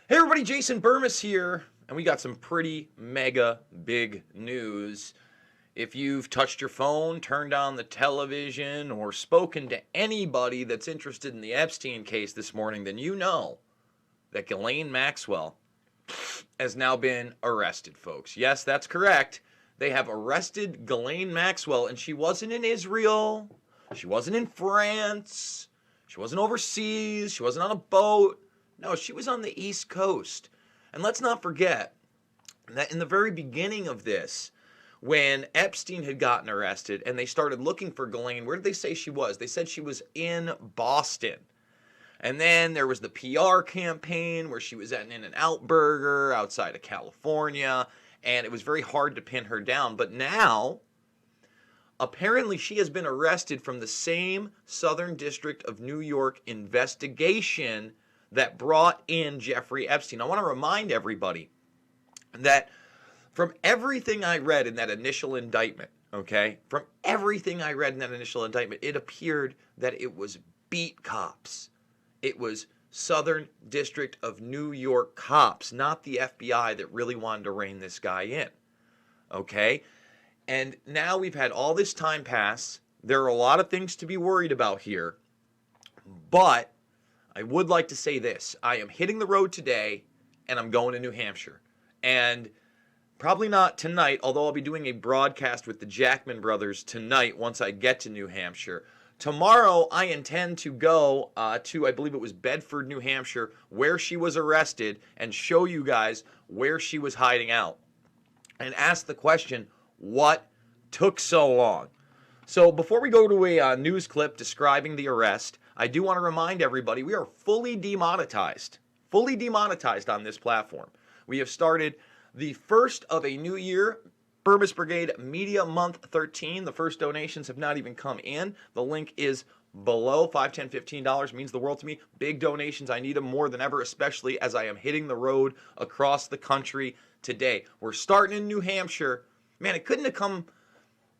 Hey everybody, Jason Burmis here, and we got some pretty mega big news. If you've touched your phone, turned on the television, or spoken to anybody that's interested in the Epstein case this morning, then you know that Ghislaine Maxwell has now been arrested, folks. Yes, that's correct. They have arrested Ghislaine Maxwell, and she wasn't in Israel. She wasn't in France. She wasn't overseas. She wasn't on a boat. No, she was on the East Coast. And let's not forget that in the very beginning of this, when Epstein had gotten arrested and they started looking for Ghislaine, where did they say she was? They said she was in Boston. And then there was the PR campaign where she was at an In-N-Out Burger outside of California, and it was very hard to pin her down. But now, apparently she has been arrested from the same Southern District of New York investigation that brought in Jeffrey Epstein. I want to remind everybody that from everything I read in that initial indictment, okay, from everything I read in that initial indictment, it appeared that it was beat cops. It was Southern District of New York cops, not the FBI, that really wanted to rein this guy in, okay? And now we've had all this time pass. There are a lot of things to be worried about here, but I would like to say this. I am hitting the road today, and I'm going to New Hampshire. And probably not tonight, although I'll be doing a broadcast with the Jackman brothers tonight once I get to New Hampshire. Tomorrow, I intend to go to, I believe it was Bedford, New Hampshire, where she was arrested, and show you guys where she was hiding out. And ask the question, what took so long? So before we go to a news clip describing the arrest, I do want to remind everybody we are fully demonetized on this platform. We have started the first of a new year, Burmis Brigade Media Month 13. The first donations have not even come in. The link is below. $5, $10, $15 means the world to me. Big donations. I need them more than ever, especially as I am hitting the road across the country today. We're starting in New Hampshire. Man, it couldn't have come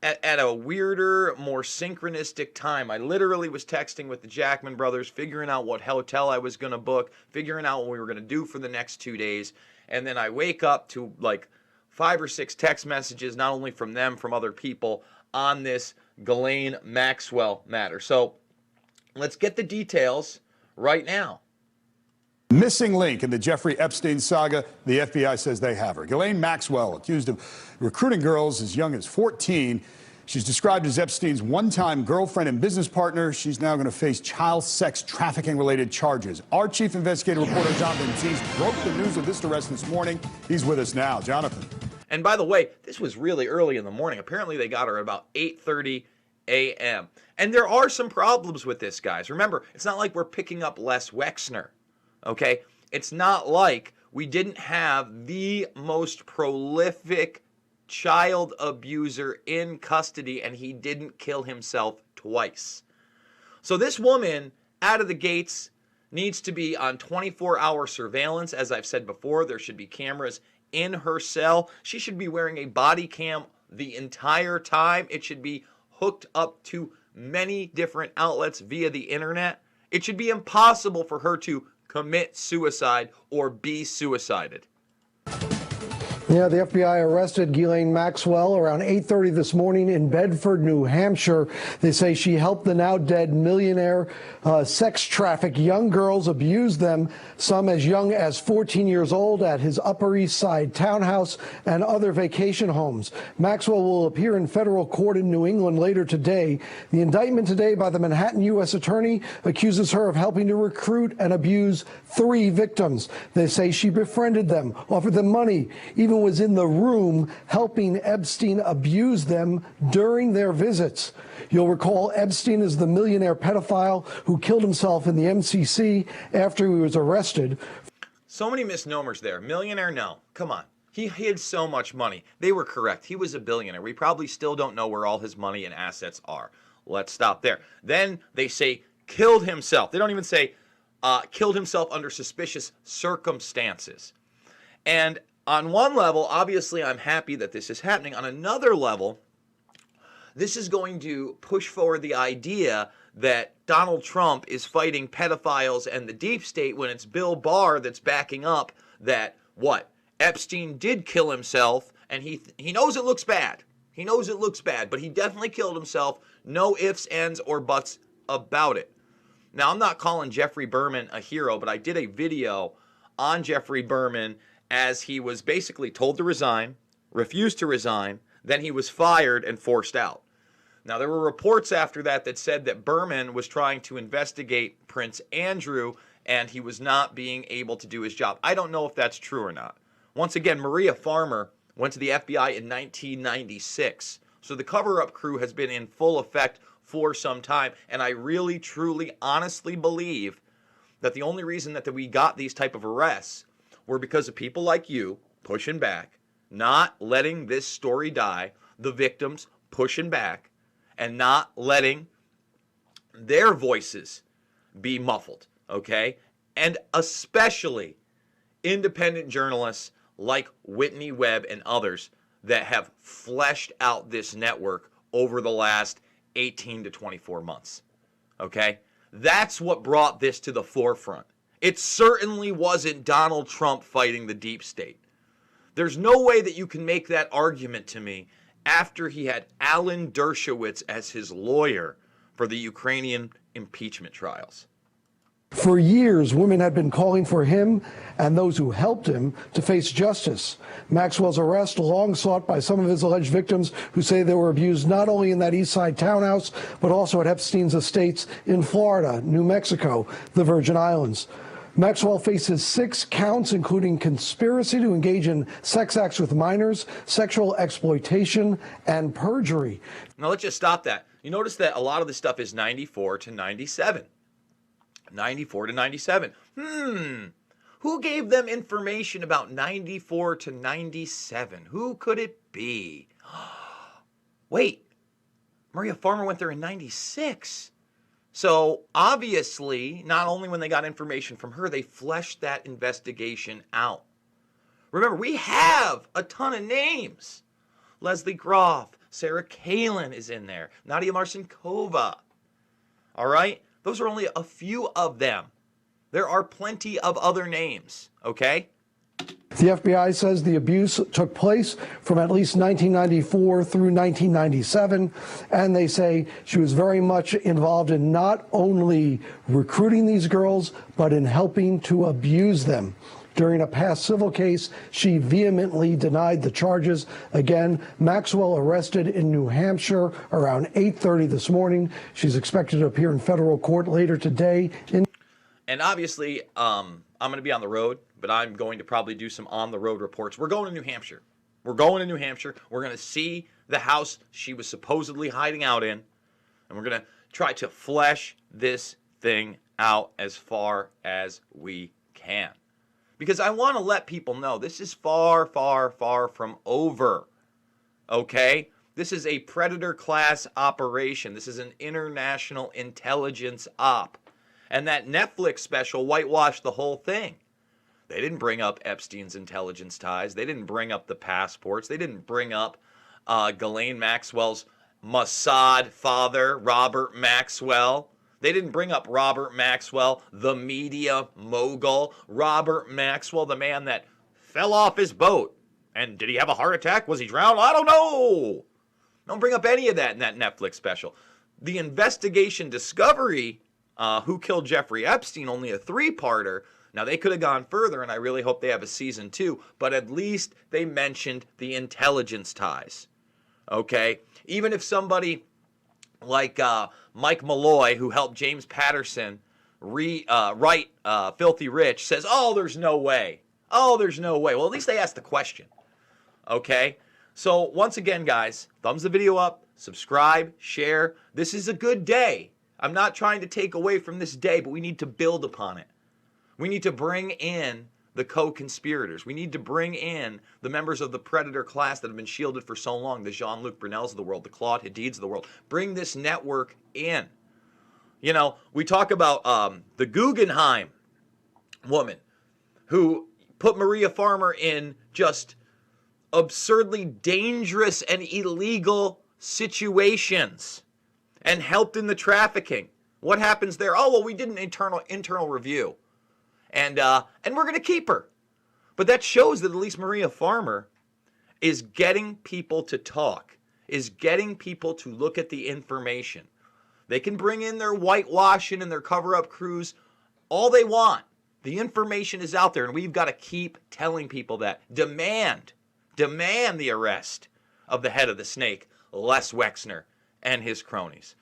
at a weirder, more synchronistic time. I literally was texting with the Jackman brothers, figuring out what hotel I was going to book, figuring out what we were going to do for the next 2 days. And then I wake up to like 5 or 6 text messages, not only from them, from other people, on this Ghislaine Maxwell matter. So let's get the details right now. Missing link in the Jeffrey Epstein saga. The FBI says they have her. Ghislaine Maxwell, accused of recruiting girls as young as 14. She's described as Epstein's one-time girlfriend and business partner. She's now going to face child sex trafficking-related charges. Our chief investigative reporter, Jonathan Teese, broke the news of this arrest this morning. He's with us now. Jonathan. And by the way, this was really early in the morning. Apparently they got her at about 8:30 a.m. And there are some problems with this, guys. Remember, it's not like we're picking up Les Wexner. Okay, it's not like we didn't have the most prolific child abuser in custody and he didn't kill himself twice. So this woman, out of the gates, needs to be on 24-hour surveillance. As I've said before, there should be cameras in her cell. She should be wearing a body cam the entire time. It should be hooked up to many different outlets via the internet. It should be impossible for her to commit suicide or be suicided. Yeah, the FBI arrested Ghislaine Maxwell around 8:30 this morning in Bedford, New Hampshire. They say she helped the now dead millionaire sex traffic young girls, abuse them, some as young as 14 years old, at his Upper East Side townhouse and other vacation homes. Maxwell will appear in federal court in New England later today. The indictment today by the Manhattan U.S. Attorney accuses her of helping to recruit and abuse 3 victims. They say she befriended them, offered them money, even was in the room helping Epstein abuse them during their visits. You'll recall Epstein is the millionaire pedophile who killed himself in the MCC after he was arrested. So many misnomers there. Millionaire, no. Come on. He hid so much money. They were correct. He was a billionaire. We probably still don't know where all his money and assets are. Let's stop there. Then they say killed himself. They don't even say killed himself under suspicious circumstances. And on one level, obviously, I'm happy that this is happening. On another level, this is going to push forward the idea that Donald Trump is fighting pedophiles and the deep state when it's Bill Barr that's backing up that, what? Epstein did kill himself, and he knows it looks bad. He knows it looks bad, but he definitely killed himself. No ifs, ands, or buts about it. Now, I'm not calling Jeffrey Berman a hero, but I did a video on Jeffrey Berman as he was basically told to resign, refused to resign, then he was fired and forced out. Now, there were reports after that that said that Berman was trying to investigate Prince Andrew and he was not being able to do his job. I don't know if that's true or not. Once again, Maria Farmer went to the FBI in 1996. So the cover-up crew has been in full effect for some time. And I really, truly, honestly believe that the only reason that we got these type of arrests were because of people like you pushing back, not letting this story die, the victims pushing back, and not letting their voices be muffled, okay? And especially independent journalists like Whitney Webb and others that have fleshed out this network over the last 18 to 24 months, okay? That's what brought this to the forefront. It certainly wasn't Donald Trump fighting the deep state. There's no way that you can make that argument to me after he had Alan Dershowitz as his lawyer for the Ukrainian impeachment trials. For years, women had been calling for him and those who helped him to face justice. Maxwell's arrest, long sought by some of his alleged victims who say they were abused not only in that East Side townhouse, but also at Epstein's estates in Florida, New Mexico, the Virgin Islands. Maxwell faces 6 counts, including conspiracy to engage in sex acts with minors, sexual exploitation, and perjury. Now, let's just stop that. You notice that a lot of this stuff is 94 to 97. 94 to 97. Who gave them information about 94 to 97? Who could it be? Wait, Maria Farmer went there in 96. So obviously, not only when they got information from her, they fleshed that investigation out. Remember, we have a ton of names. Leslie Groff, Sarah Kalin is in there, Nadia Marcinkova. All right? Those are only a few of them. There are plenty of other names, okay? The FBI says the abuse took place from at least 1994 through 1997, and they say she was very much involved in not only recruiting these girls, but in helping to abuse them. During a past civil case, she vehemently denied the charges. Again, Maxwell arrested in New Hampshire around 8:30 this morning. She's expected to appear in federal court later today. And obviously, I'm going to be on the road, but I'm going to probably do some on-the-road reports. We're going to New Hampshire. We're going to New Hampshire. We're going to see the house she was supposedly hiding out in, and we're going to try to flesh this thing out as far as we can. Because I want to let people know this is far, far, far from over, okay? This is a predator class operation. This is an international intelligence op. And that Netflix special whitewashed the whole thing. They didn't bring up Epstein's intelligence ties. They didn't bring up the passports. They didn't bring up Ghislaine Maxwell's Mossad father, Robert Maxwell. They didn't bring up Robert Maxwell, the media mogul. Robert Maxwell, the man that fell off his boat. And did he have a heart attack? Was he drowned? I don't know. Don't bring up any of that in that Netflix special. The investigation discovery, Who Killed Jeffrey Epstein, only a 3-parter. Now, they could have gone further, and I really hope they have a season 2. But at least they mentioned the intelligence ties. Okay? Even if somebody like Mike Malloy, who helped James Patterson write Filthy Rich, says, oh, there's no way. Oh, there's no way. Well, at least they asked the question. Okay? So, once again, guys, thumbs the video up, subscribe, share. This is a good day. I'm not trying to take away from this day, but we need to build upon it. We need to bring in the co-conspirators. We need to bring in the members of the predator class that have been shielded for so long, the Jean-Luc Brunels of the world, the Claude Hadids of the world. Bring this network in. You know, we talk about the Guggenheim woman who put Maria Farmer in just absurdly dangerous and illegal situations and helped in the trafficking. What happens there? Oh, well, we did an internal review. And we're going to keep her. But that shows that at least Maria Farmer is getting people to talk, is getting people to look at the information. They can bring in their whitewashing and their cover-up crews all they want. The information is out there, and we've got to keep telling people that. Demand the arrest of the head of the snake, Les Wexner, and his cronies.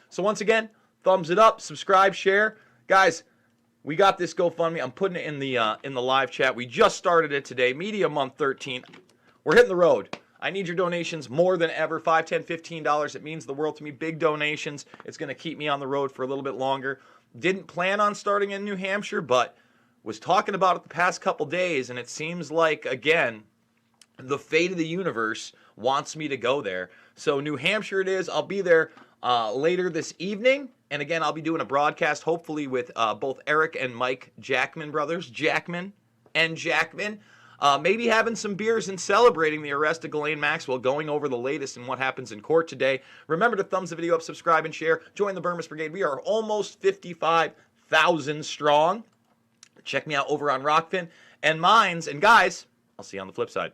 So once again, thumbs it up, subscribe, share. Guys, we got this GoFundMe. I'm putting it in the live chat. We just started it today, Media Month 13. We're hitting the road. I need your donations more than ever, $5, $10, $15. It means the world to me. Big donations. It's going to keep me on the road for a little bit longer. Didn't plan on starting in New Hampshire, but was talking about it the past couple days, and it seems like, again, the fate of the universe wants me to go there. So New Hampshire it is. I'll be there later this evening. And again, I'll be doing a broadcast, hopefully with both Eric and Mike Jackman brothers, Jackman and Jackman. Maybe having some beers and celebrating the arrest of Ghislaine Maxwell, going over the latest and what happens in court today. Remember to thumbs the video up, subscribe, and share. Join the Burmese Brigade. We are almost 55,000 strong. Check me out over on Rockfin and Mines. And guys, I'll see you on the flip side.